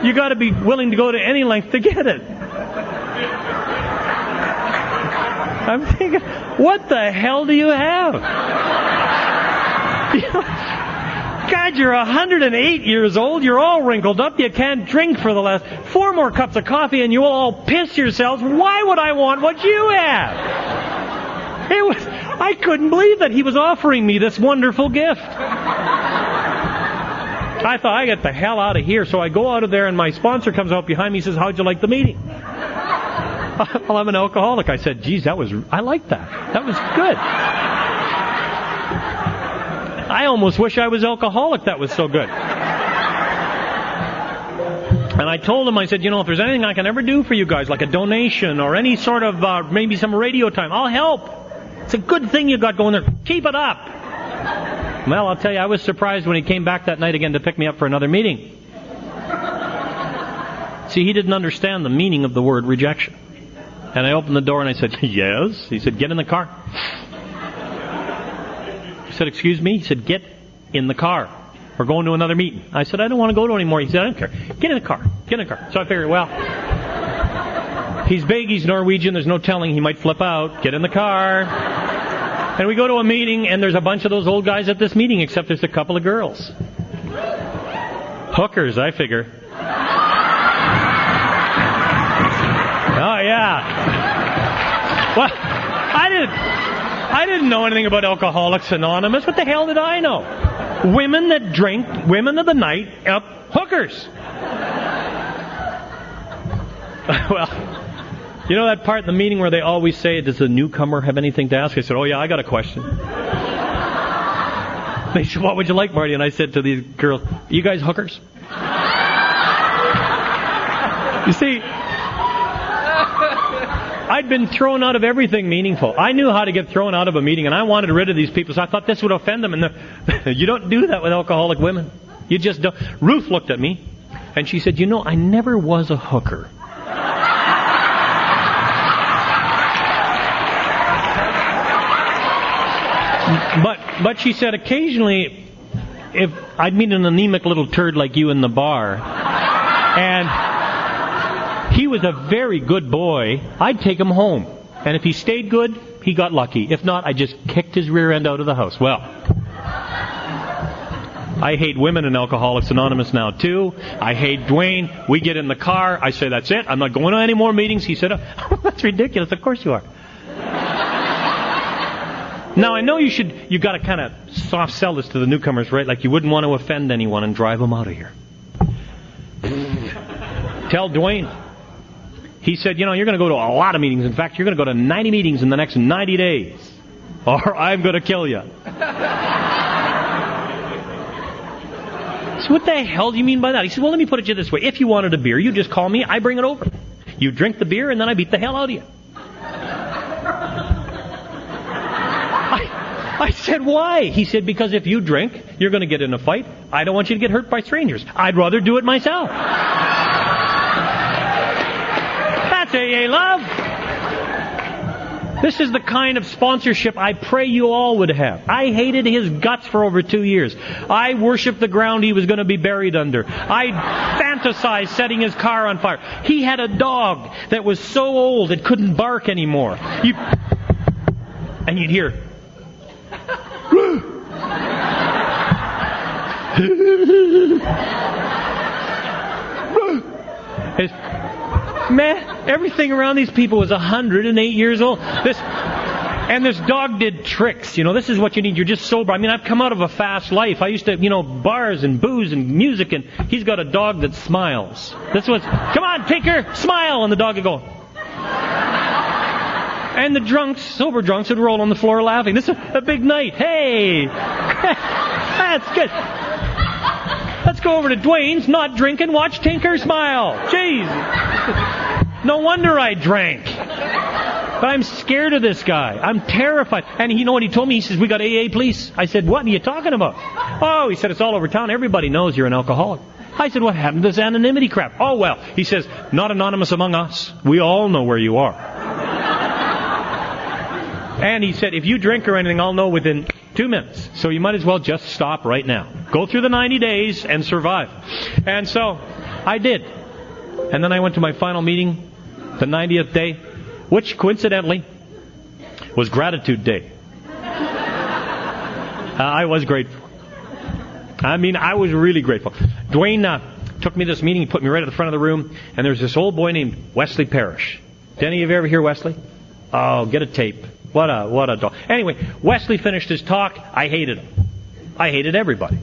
you got to be willing to go to any length to get it. I'm thinking, what the hell do you have? God, you're 108 years old, you're all wrinkled up, you can't drink for the last 4 more cups of coffee and you'll all piss yourselves. Why would I want what you have? I couldn't believe that he was offering me this wonderful gift. I thought, I get the hell out of here. So I go out of there and my sponsor comes out behind me and says, how'd you like the meeting? Well, I'm an alcoholic. I said, geez, I liked that. That was good. I almost wish I was alcoholic. That was so good. And I told him, I said, you know, if there's anything I can ever do for you guys, like a donation or any sort of, maybe some radio time, I'll help. It's a good thing you got going there. Keep it up. Well, I'll tell you, I was surprised when he came back that night again to pick me up for another meeting. See, he didn't understand the meaning of the word rejection. And I opened the door and I said, yes. He said, get in the car. I said, excuse me? He said, get in the car. We're going to another meeting. I said, I don't want to go to anymore. He said, I don't care. Get in the car. Get in the car. So I figured, well, he's big, he's Norwegian, there's no telling he might flip out. Get in the car. And we go to a meeting, and there's a bunch of those old guys at this meeting, except there's a couple of girls. Hookers, I figure. Oh, yeah. Well, I didn't know anything about Alcoholics Anonymous. What the hell did I know? Women that drink, women of the night, hookers. Well, you know that part in the meeting where they always say, does the newcomer have anything to ask? I said, oh yeah, I got a question. They said, what would you like, Marty? And I said to these girls, you guys hookers? You see, I'd been thrown out of everything meaningful. I knew how to get thrown out of a meeting, and I wanted rid of these people, so I thought this would offend them. And you don't do that with alcoholic women. You just don't. Ruth looked at me, and she said, you know, I never was a hooker. But she said, occasionally, if I'd meet an anemic little turd like you in the bar, and he was a very good boy, I'd take him home. And if he stayed good, he got lucky. If not, I just kicked his rear end out of the house. Well, I hate women in Alcoholics Anonymous now, too. I hate Dwayne. We get in the car. I say, that's it. I'm not going to any more meetings. He said, oh, that's ridiculous. Of course you are. Now, I know you got to kind of soft sell this to the newcomers, right? Like you wouldn't want to offend anyone and drive them out of here. Tell Dwayne. He said, you know, you're going to go to a lot of meetings. In fact, you're going to go to 90 meetings in the next 90 days. Or I'm going to kill you. So what the hell do you mean by that? He said, well, let me put it to you this way. If you wanted a beer, you just call me, I bring it over. You drink the beer, and then I beat the hell out of you. I said, why? He said, because if you drink, you're going to get in a fight. I don't want you to get hurt by strangers. I'd rather do it myself. That's AA love. This is the kind of sponsorship I pray you all would have. I hated his guts for over 2 years. I worshipped the ground he was going to be buried under. I fantasized setting his car on fire. He had a dog that was so old it couldn't bark anymore. And you'd hear... Man, everything around these people was 108 years old. This dog did tricks. You know, this is what you need. You're just sober. I mean, I've come out of a fast life. I used to, bars and booze and music, and he's got a dog that smiles. This was, come on, Tinker, smile, and the dog would go. And the sober drunks would roll on the floor laughing. This is a big night. Hey! That's good. Let's go over to Dwayne's, not drinking, watch Tinker smile. Jeez. No wonder I drank. But I'm scared of this guy. I'm terrified. And you know what he told me? He says, we got AA police. I said, what are you talking about? Oh, he said, it's all over town. Everybody knows you're an alcoholic. I said, what happened to this anonymity crap? Oh, well. He says, not anonymous among us. We all know where you are. And he said, if you drink or anything, I'll know within 2 minutes. So you might as well just stop right now. Go through the 90 days and survive. And so I did. And then I went to my final meeting, the 90th day, which coincidentally was Gratitude Day. I was grateful. I mean, I was really grateful. Dwayne took me to this meeting. He put me right at the front of the room. And there's this old boy named Wesley Parish. Did any of you ever hear Wesley? Oh, get a tape. What a dog. Anyway, Wesley finished his talk. I hated him. I hated everybody.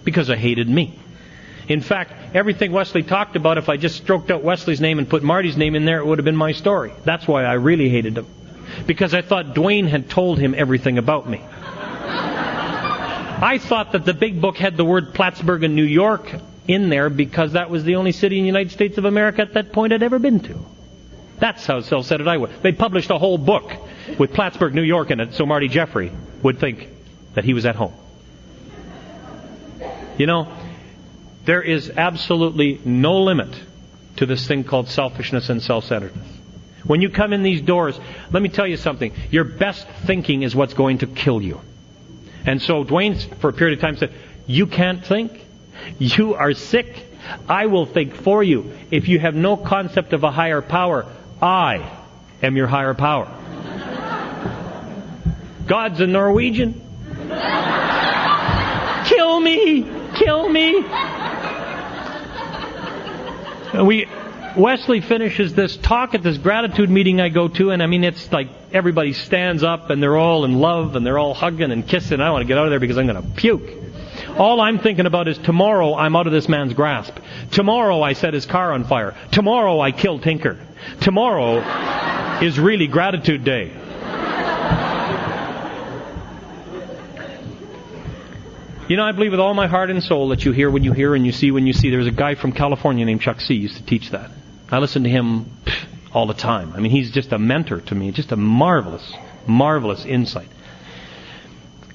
Because I hated me. In fact, everything Wesley talked about, if I just stroked out Wesley's name and put Marty's name in there, it would have been my story. That's why I really hated him. Because I thought Dwayne had told him everything about me. I thought that the big book had the word Plattsburgh in New York in there because that was the only city in the United States of America at that point I'd ever been to. That's how self-centered I was. They published a whole book with Plattsburgh, New York in it, so Marty Jeffrey would think that he was at home. You know, there is absolutely no limit to this thing called selfishness and self-centeredness. When you come in these doors, let me tell you something. Your best thinking is what's going to kill you. And so Dwayne, for a period of time, said, you can't think? You are sick. I will think for you. If you have no concept of a higher power, I am your higher power. God's a Norwegian. Kill me! Kill me! Wesley finishes this talk at this gratitude meeting I go to, and I mean, it's like everybody stands up and they're all in love and they're all hugging and kissing. I want to get out of there because I'm going to puke. All I'm thinking about is tomorrow I'm out of this man's grasp. Tomorrow I set his car on fire. Tomorrow I kill Tinker. Tomorrow is really gratitude day. You know, I believe with all my heart and soul that you hear when you hear and you see when you see. There's a guy from California named Chuck C. used to teach that. I listen to him all the time. I mean, he's just a mentor to me. Just a marvelous, marvelous insight.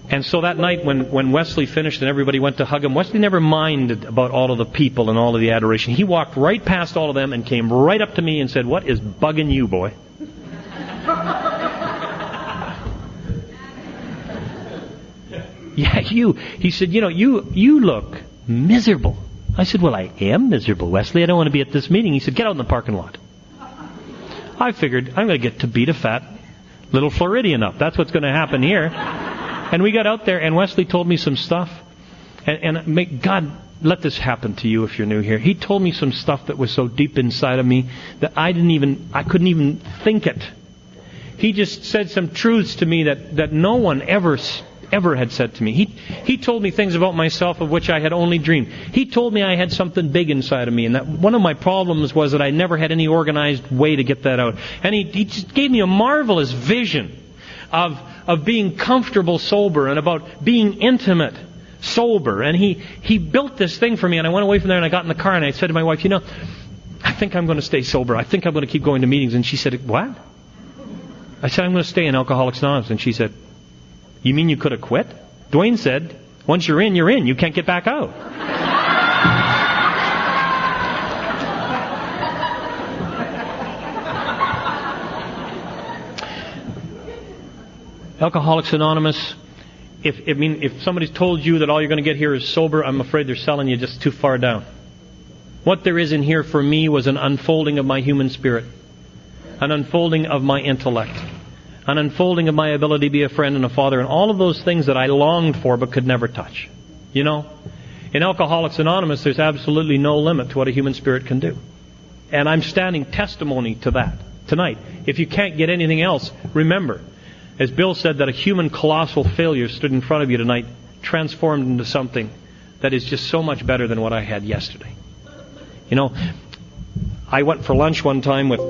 And so that night when Wesley finished and everybody went to hug him, Wesley never minded about all of the people and all of the adoration. He walked right past all of them and came right up to me and said, "What is bugging you, boy?" "Yeah, you." He said, "You know, you look miserable." I said, "Well, I am miserable, Wesley. I don't want to be at this meeting." He said, "Get out in the parking lot." I figured, I'm going to get to beat a fat little Floridian up. That's what's going to happen here. And we got out there, and Wesley told me some stuff. And may God, let this happen to you if you're new here. He told me some stuff that was so deep inside of me that I couldn't even think it. He just said some truths to me that no one ever had said to me. He told me things about myself of which I had only dreamed. He told me I had something big inside of me, and that one of my problems was that I never had any organized way to get that out. And he just gave me a marvelous vision of being comfortable sober and about being intimate sober. And he built this thing for me, and I went away from there and I got in the car and I said to my wife, "You know, I think I'm going to stay sober. I think I'm going to keep going to meetings." And she said, "What?" I said, "I'm going to stay in Alcoholics Anonymous." And she said, "You mean you could have quit?" Dwayne said, "Once you're in, you're in. You can't get back out." Alcoholics Anonymous, if somebody's told you that all you're going to get here is sober, I'm afraid they're selling you just too far down. What there is in here for me was an unfolding of my human spirit, an unfolding of my intellect, an unfolding of my ability to be a friend and a father, and all of those things that I longed for but could never touch. You know, in Alcoholics Anonymous, there's absolutely no limit to what a human spirit can do. And I'm standing testimony to that tonight. If you can't get anything else, remember, as Bill said, that a human colossal failure stood in front of you tonight, transformed into something that is just so much better than what I had yesterday. You know, I went for lunch one time with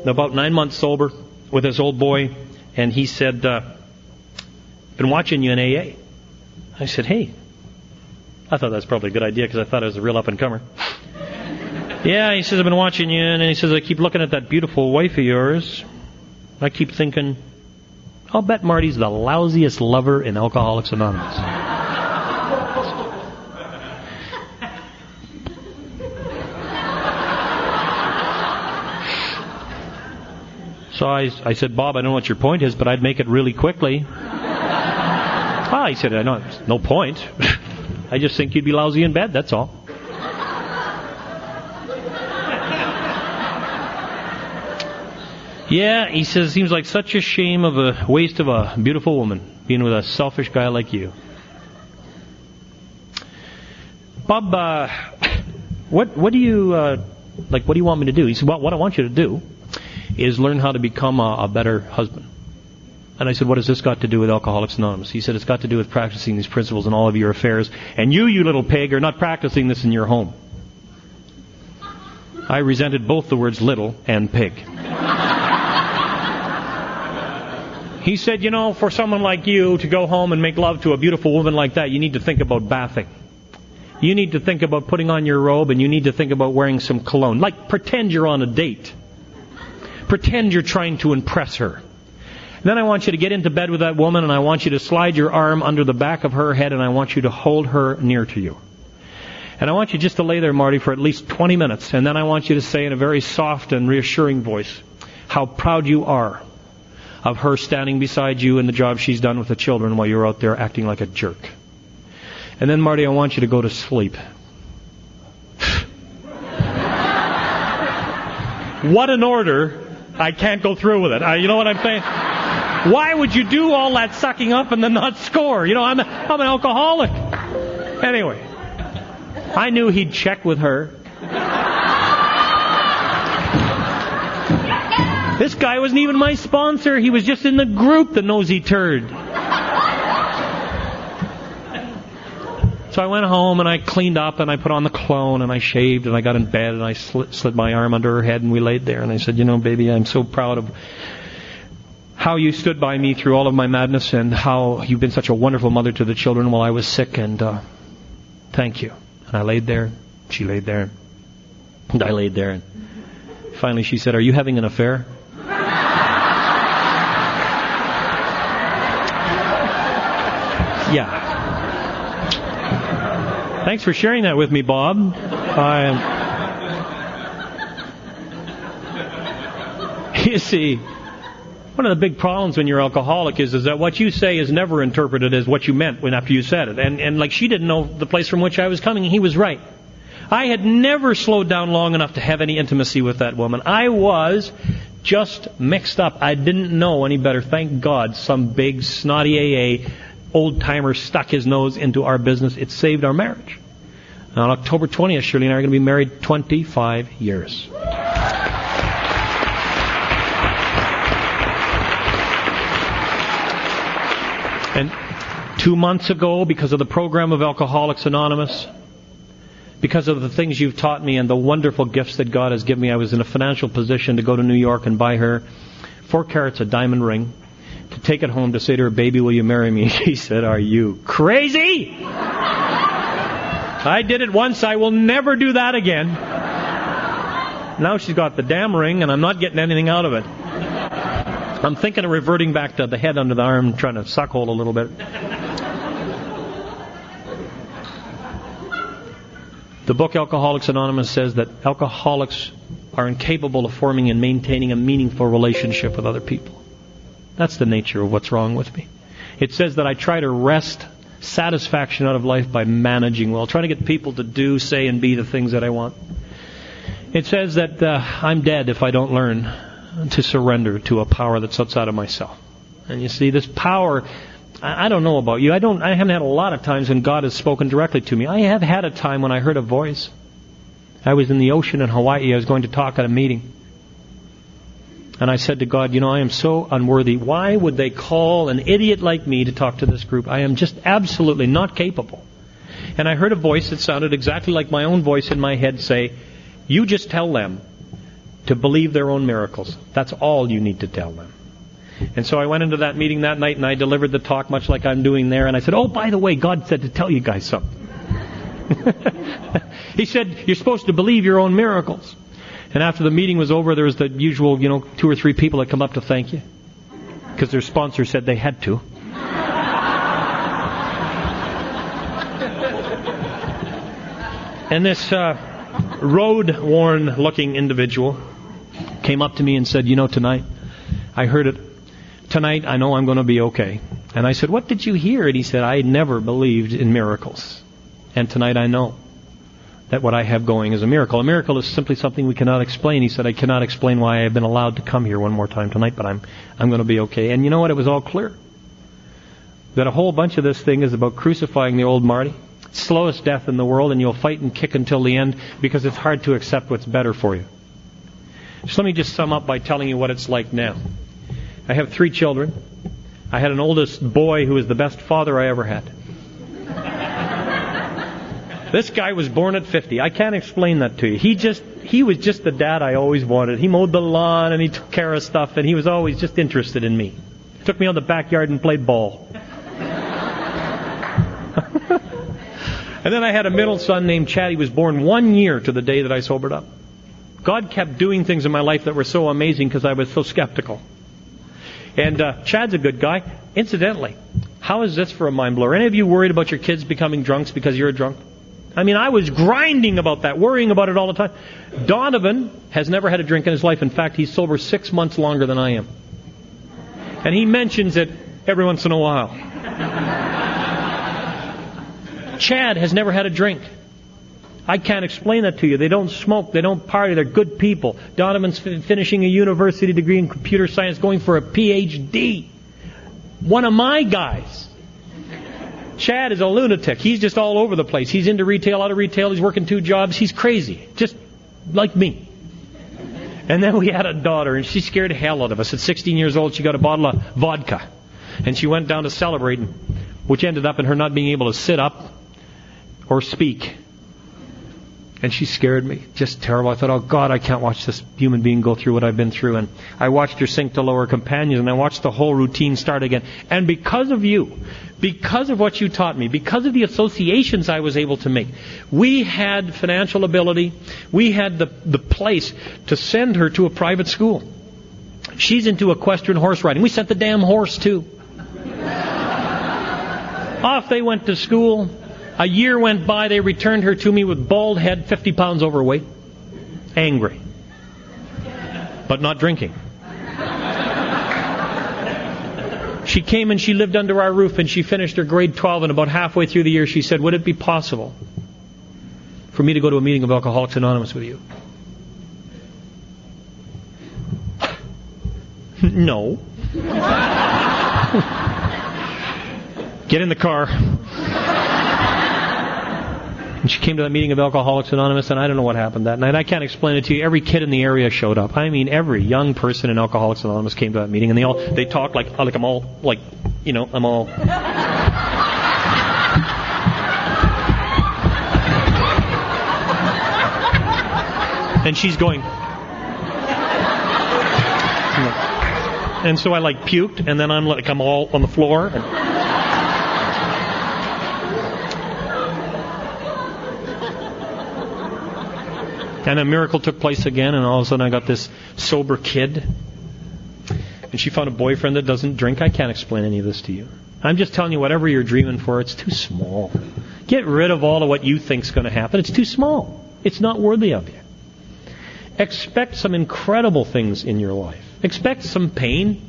about 9 months sober with this old boy, and he said, "Been watching you in AA." I said, "Hey." I thought that's probably a good idea because I thought I was a real up-and-comer. "Yeah," he says, "I've been watching you," and he says, "I keep looking at that beautiful wife of yours. I keep thinking, I'll bet Marty's the lousiest lover in Alcoholics Anonymous." So I said, "Bob, I don't know what your point is, but I'd make it really quickly." "Ah," he said, "I know, no point. I just think you'd be lousy in bed, that's all." "Yeah," he says, "seems like such a shame of a waste of a beautiful woman being with a selfish guy like you." "Bob, what do you what do you want me to do?" He said, "Well, what I want you to do is learn how to become a better husband." And I said, "What has this got to do with Alcoholics Anonymous?" He said, "It's got to do with practicing these principles in all of your affairs. And you little pig, are not practicing this in your home." I resented both the words little and pig. He said, "You know, for someone like you to go home and make love to a beautiful woman like that, you need to think about bathing. You need to think about putting on your robe, and you need to think about wearing some cologne. Like, pretend you're on a date. Pretend you're trying to impress her. Then I want you to get into bed with that woman, and I want you to slide your arm under the back of her head, and I want you to hold her near to you. And I want you just to lay there, Marty, for at least 20 minutes. And then I want you to say in a very soft and reassuring voice how proud you are of her standing beside you in the job she's done with the children while you're out there acting like a jerk. And then, Marty, I want you to go to sleep. What an order. I can't go through with it. You know what I'm saying? Why would you do all that sucking up and then not score? I'm an alcoholic. Anyway, I knew he'd check with her. This guy wasn't even my sponsor. He was just in the group, the nosy turd. So I went home and I cleaned up and I put on the cologne and I shaved and I got in bed and I slid my arm under her head and we laid there and I said, baby, I'm so proud of how you stood by me through all of my madness and how you've been such a wonderful mother to the children while I was sick, and thank you. And I laid there, she laid there, and I laid there, and finally she said, are you having an affair? Yeah. Thanks for sharing that with me, Bob. You see, one of the big problems when you're alcoholic is that what you say is never interpreted as what you meant after you said it. And like she didn't know the place from which I was coming. He was right. I had never slowed down long enough to have any intimacy with that woman. I was just mixed up. I didn't know any better. Thank God some big snotty AA old-timer stuck his nose into our business. It saved our marriage. And on October 20th, Shirley and I are going to be married 25 years. And 2 months ago, because of the program of Alcoholics Anonymous, because of the things you've taught me and the wonderful gifts that God has given me, I was in a financial position to go to New York and buy her 4 carats of diamond ring, to take it home to say to her, baby, will you marry me? She said, are you crazy? I did it once, I will never do that again. Now she's got the damn ring and I'm not getting anything out of it. I'm thinking of reverting back to the head under the arm, trying to suckhold a little bit. The book Alcoholics Anonymous says that alcoholics are incapable of forming and maintaining a meaningful relationship with other people. That's the nature of what's wrong with me. It says that I try to wrest satisfaction out of life by managing well, trying to get people to do, say, and be the things that I want. It says that I'm dead if I don't learn to surrender to a power that's outside of myself. And you see, this power, I don't know about you. I haven't had a lot of times when God has spoken directly to me. I have had a time when I heard a voice. I was in the ocean in Hawaii. I was going to talk at a meeting. And I said to God, I am so unworthy. Why would they call an idiot like me to talk to this group? I am just absolutely not capable. And I heard a voice that sounded exactly like my own voice in my head say, you just tell them to believe their own miracles. That's all you need to tell them. And so I went into that meeting that night and I delivered the talk much like I'm doing there. And I said, oh, by the way, God said to tell you guys something. He said, you're supposed to believe your own miracles. And after the meeting was over, there was the usual, 2 or 3 people that come up to thank you. Because their sponsor said they had to. And this road-worn looking individual came up to me and said, tonight, I heard it. Tonight, I know I'm going to be okay. And I said, what did you hear? And he said, I never believed in miracles. And tonight I know that what I have going is a miracle. A miracle is simply something we cannot explain. He said, I cannot explain why I have been allowed to come here one more time tonight, but I'm going to be okay. And you know what? It was all clear. That a whole bunch of this thing is about crucifying the old Marty. Slowest death in the world, and you'll fight and kick until the end because it's hard to accept what's better for you. So let me just sum up by telling you what it's like now. I have 3 children. I had an oldest boy who was the best father I ever had. This guy was born at 50. I can't explain that to you. He was just the dad I always wanted. He mowed the lawn and he took care of stuff and he was always just interested in me. Took me on the backyard and played ball. And then I had a middle son named Chad. He was born 1 year to the day that I sobered up. God kept doing things in my life that were so amazing because I was so skeptical. And Chad's a good guy. Incidentally, how is this for a mind blower? Any of you worried about your kids becoming drunks because you're a drunk? I mean, I was grinding about that, worrying about it all the time. Donovan has never had a drink in his life. In fact, he's sober 6 months longer than I am. And he mentions it every once in a while. Chad has never had a drink. I can't explain that to you. They don't smoke. They don't party. They're good people. Donovan's finishing a university degree in computer science, going for a PhD. One of my guys. Chad is a lunatic. He's just all over the place. He's into retail, out of retail. He's working 2 jobs. He's crazy. Just like me. And then we had a daughter, and she scared the hell out of us. At 16 years old, she got a bottle of vodka. And she went down to celebrate, which ended up in her not being able to sit up or speak. And she scared me. Just terrible. I thought, oh God, I can't watch this human being go through what I've been through. And I watched her sink to lower companions, and I watched the whole routine start again. And because of you, because of what you taught me, because of the associations I was able to make, we had financial ability. We had the place to send her to a private school. She's into equestrian horse riding. We sent the damn horse too. Off they went to school. A year went by, they returned her to me with bald head, 50 pounds overweight, angry, but not drinking. She came and she lived under our roof, and she finished her grade 12, and about halfway through the year she said, would it be possible for me to go to a meeting of Alcoholics Anonymous with you? No. Get in the car. And she came to that meeting of Alcoholics Anonymous, and I don't know what happened that night. I can't explain it to you. Every kid in the area showed up. I mean, every young person in Alcoholics Anonymous came to that meeting, and they talked like I'm all, like, you know, I'm all... And she's going... And so I like puked, and then I'm all on the floor. And a miracle took place again, and all of a sudden I got this sober kid. And she found a boyfriend that doesn't drink. I can't explain any of this to you. I'm just telling you, whatever you're dreaming for, it's too small. Get rid of all of what you think's going to happen. It's too small. It's not worthy of you. Expect some incredible things in your life. Expect some pain.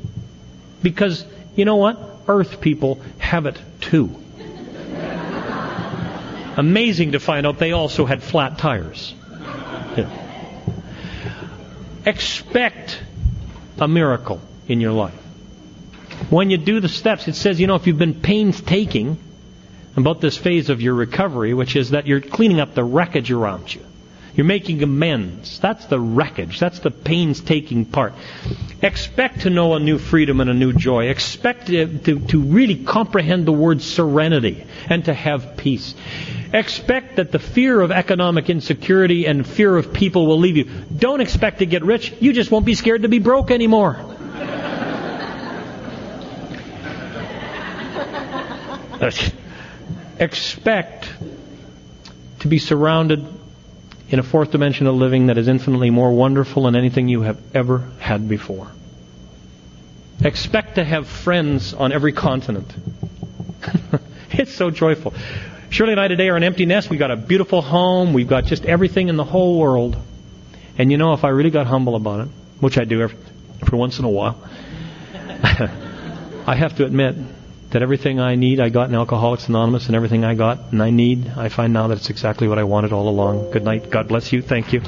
Because, you know what? Earth people have it too. Amazing to find out they also had flat tires. Yeah. Expect a miracle in your life. When you do the steps, it says, you know, if you've been painstaking about this phase of your recovery, which is that you're cleaning up the wreckage around you. You're making amends. That's the wreckage. That's the painstaking part. Expect to know a new freedom and a new joy. Expect to really comprehend the word serenity and to have peace. Expect that the fear of economic insecurity and fear of people will leave you. Don't expect to get rich. You just won't be scared to be broke anymore. Expect to be surrounded in a fourth dimension of living that is infinitely more wonderful than anything you have ever had before. Expect to have friends on every continent. It's so joyful. Shirley and I today are an empty nest. We've got a beautiful home. We've got just everything in the whole world. And you know, if I really got humble about it, which I do every once in a while, I have to admit that everything I need, I got in Alcoholics Anonymous, and everything I got and I need, I find now that it's exactly what I wanted all along. Good night. God bless you. Thank you.